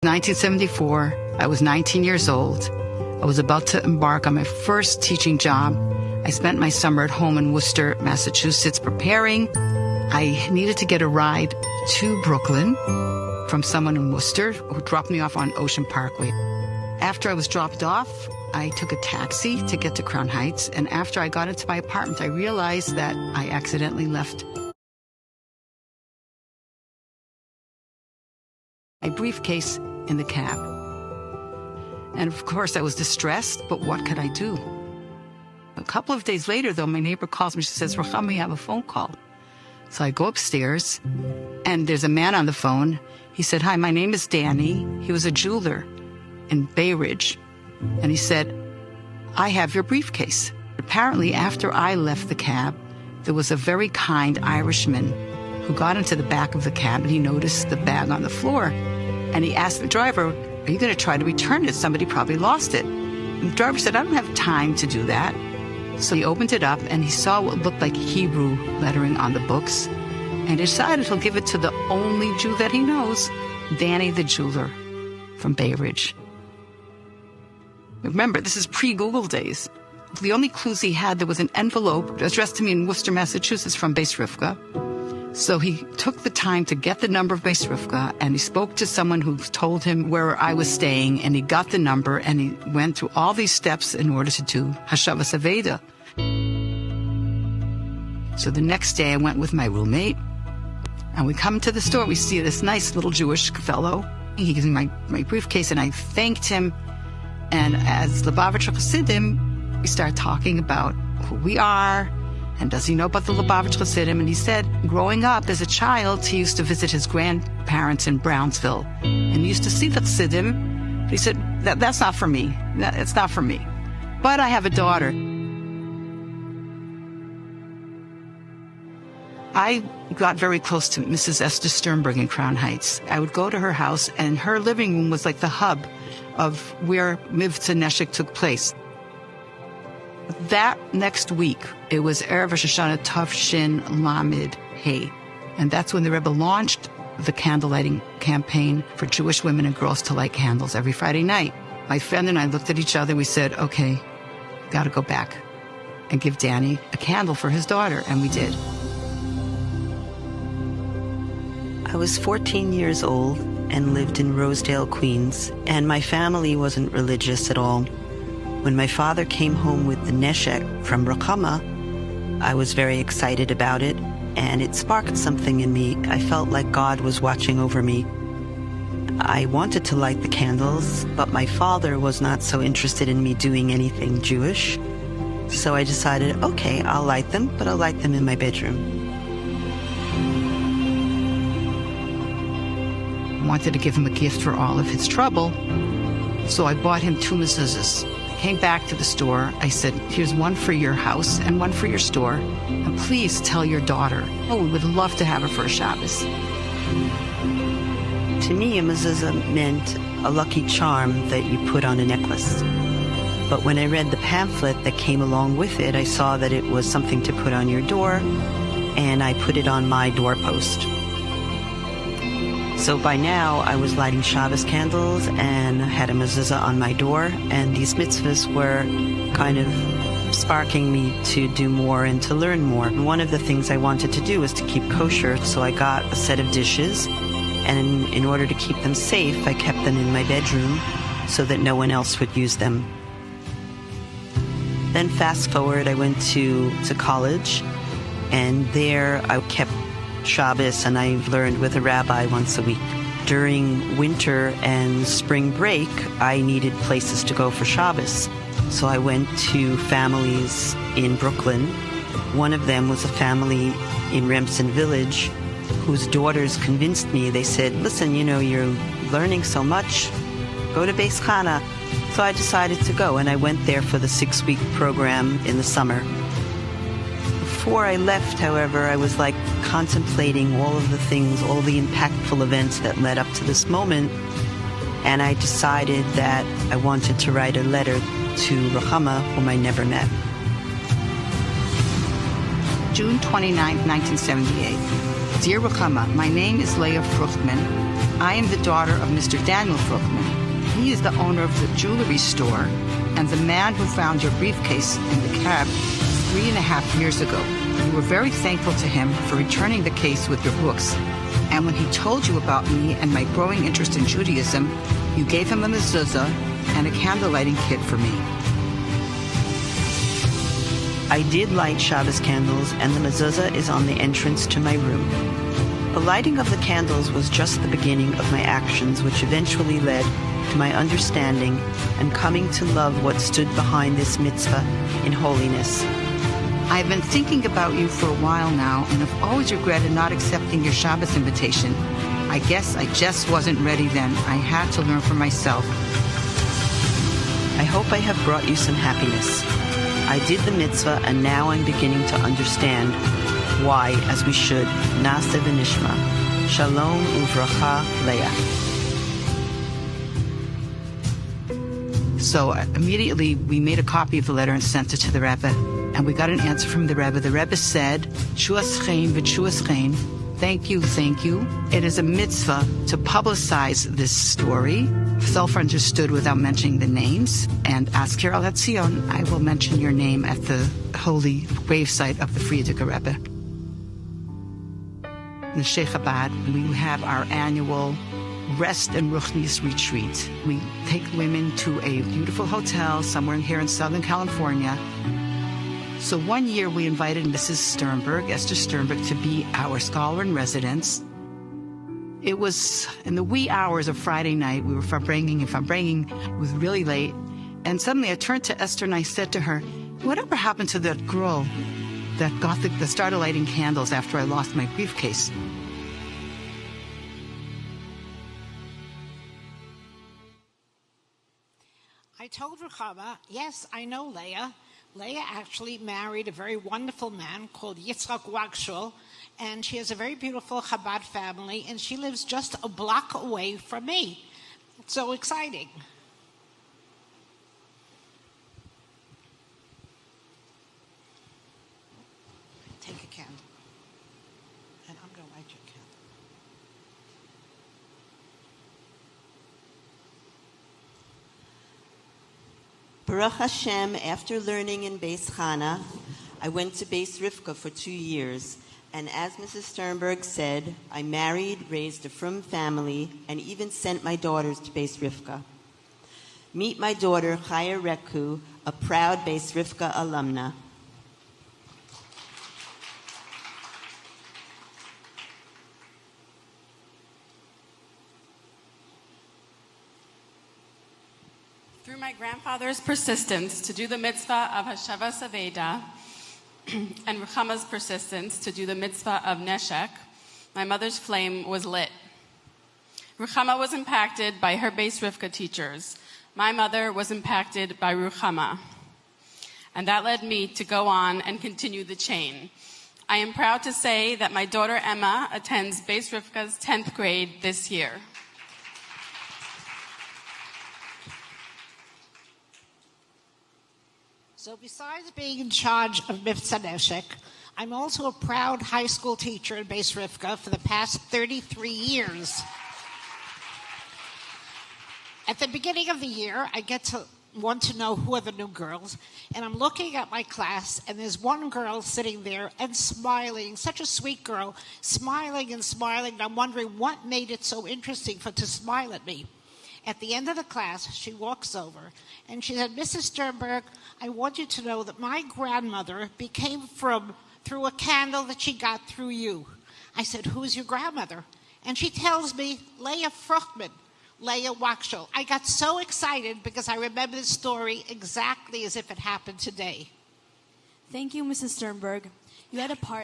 1974, I was 19 years old. I was about to embark on my first teaching job. I spent my summer at home in Worcester, Massachusetts, preparing. I needed to get a ride to Brooklyn from someone in Worcester who dropped me off on Ocean Parkway. After I was dropped off, I took a taxi to get to Crown Heights, and after I got into my apartment, I realized that I accidentally left my briefcase in the cab. And of course, I was distressed, but what could I do? A couple of days later, though, my neighbor calls me. She says, "Ruchama, you have a phone call." So I go upstairs, and there's a man on the phone. He said, "Hi, my name is Danny." He was a jeweler in Bay Ridge. And he said, "I have your briefcase." Apparently, after I left the cab, there was a very kind Irishman who got into the back of the cab, and he noticed the bag on the floor. And he asked the driver, "Are you going to try to return it? Somebody probably lost it." And the driver said, "I don't have time to do that." So he opened it up, and he saw what looked like Hebrew lettering on the books, and decided he'll give it to the only Jew that he knows, Danny the jeweler from Bay Ridge. Remember, this is pre-Google days. The only clues he had, there was an envelope addressed to me in Worcester, Massachusetts from Beis Rivka. So he took the time to get the number of Beis Rivka, and he spoke to someone who told him where I was staying, and he got the number, and he went through all these steps in order to do Hashavas Aveda. So the next day I went with my roommate, and we come to the store. We see this nice little Jewish fellow. He gives me my briefcase, and I thanked him. And as Lubavitcher Chassidim, we start talking about who we are, and does he know about the Lubavitcher Chassidim? And he said, growing up as a child, he used to visit his grandparents in Brownsville, and he used to see the Chassidim. But he said, that's not for me. It's not for me. But I have a daughter. I got very close to Mrs. Esther Sternberg in Crown Heights. I would go to her house, and her living room was like the hub of where Mitzvah Neshek took place. That next week, it was Erev Rosh Hashanah Tov Shin Lamed Hey. And that's when the Rebbe launched the candle lighting campaign for Jewish women and girls to light candles every Friday night. My friend and I looked at each other. We said, okay, got to go back and give Danny a candle for his daughter. And we did. I was 14 years old and lived in Rosedale, Queens, and my family wasn't religious at all. When my father came home with the neshek from Ruchama, I was very excited about it, and it sparked something in me. I felt like God was watching over me. I wanted to light the candles, but my father was not so interested in me doing anything Jewish. So I decided, okay, I'll light them, but I'll light them in my bedroom. I wanted to give him a gift for all of his trouble, so I bought him 2 mezuzahs. Came back to the store. I said, here's one for your house and one for your store. And please tell your daughter. Oh, we would love to have her for a Shabbos. To me, a mezuzah meant a lucky charm that you put on a necklace. But when I read the pamphlet that came along with it, I saw that it was something to put on your door, and I put it on my doorpost. So by now, I was lighting Shabbos candles and had a mezuzah on my door, and these mitzvahs were kind of sparking me to do more and to learn more. And one of the things I wanted to do was to keep kosher, so I got a set of dishes, and in order to keep them safe, I kept them in my bedroom so that no one else would use them. Then fast forward, I went to college, and there I kept Shabbos, and I learned with a rabbi once a week. During winter and spring break, I needed places to go for Shabbos. So I went to families in Brooklyn. One of them was a family in Remsen Village whose daughters convinced me. They said, listen, you're learning so much. Go to Beis Chana. So I decided to go, and I went there for the 6-week program in the summer. Before I left, however, I was contemplating all of the things, all the impactful events that led up to this moment, and I decided that I wanted to write a letter to Ruchama, whom I never met. June 29, 1978. Dear Ruchama, my name is Leah Fruchtman. I am the daughter of Mr. Daniel Fruchtman. He is the owner of the jewelry store and the man who found your briefcase in the cab 3.5 years ago. We were very thankful to him for returning the case with your books. And when he told you about me and my growing interest in Judaism, you gave him a mezuzah and a candle lighting kit for me. I did light Shabbos candles, and the mezuzah is on the entrance to my room. The lighting of the candles was just the beginning of my actions, which eventually led to my understanding and coming to love what stood behind this mitzvah in holiness. I've been thinking about you for a while now, and have always regretted not accepting your Shabbos invitation. I guess I just wasn't ready then. I had to learn for myself. I hope I have brought you some happiness. I did the mitzvah, and now I'm beginning to understand why, as we should. Na'aseh v'nishma. Shalom uvracha, Leah. So immediately we made a copy of the letter and sent it to the Rebbe. And we got an answer from the Rebbe. The Rebbe said, Shuas chen v'shuas chen. Thank you, thank you. It is a mitzvah to publicize this story, self-understood without mentioning the names. And ask Kiral Hatzion, I will mention your name at the holy gravesite of the Frierdiker Rebbe. In the Sheikh Chabad, we have our annual Rest and Ruchnius retreat. We take women to a beautiful hotel somewhere here in Southern California. So one year we invited Mrs. Sternberg, Esther Sternberg, to be our scholar in residence. It was in the wee hours of Friday night. We were farbringing. It was really late. And suddenly I turned to Esther and I said to her, whatever happened to that girl that started lighting candles after I lost my briefcase? I told Ruchama, yes, I know Leah. Leah actually married a very wonderful man called Yitzchak Wagshul, and she has a very beautiful Chabad family, and she lives just a block away from me. It's so exciting. Take a candle, and I'm going to light your candle. Baruch Hashem, after learning in Beis Chana, I went to Beis Rivka for 2 years. And as Mrs. Sternberg said, I married, raised a frum family, and even sent my daughters to Beis Rivka. Meet my daughter, Chaya Reku, a proud Beis Rivka alumna. Through my grandfather's persistence to do the mitzvah of Hashavas Aveda and Ruchama's persistence to do the mitzvah of Neshek, my mother's flame was lit. Ruchama was impacted by her Beis Rivka teachers. My mother was impacted by Ruchama. And that led me to go on and continue the chain. I am proud to say that my daughter Emma attends Beis Rivka's 10th grade this year. So besides being in charge of Mitzvah Neshek, I'm also a proud high school teacher in Beis Rivka for the past 33 years. At the beginning of the year, I get to want to know who are the new girls, and I'm looking at my class, and there's one girl sitting there and smiling, such a sweet girl, smiling and smiling, and I'm wondering what made it so interesting for her to smile at me. At the end of the class, she walks over, and she said, Mrs. Sternberg, I want you to know that my grandmother became through a candle that she got through you. I said, who's your grandmother? And she tells me, Leah Fruchtman, Leah Wachshul. I got so excited because I remember the story exactly as if it happened today. Thank you, Mrs. Sternberg. You had a part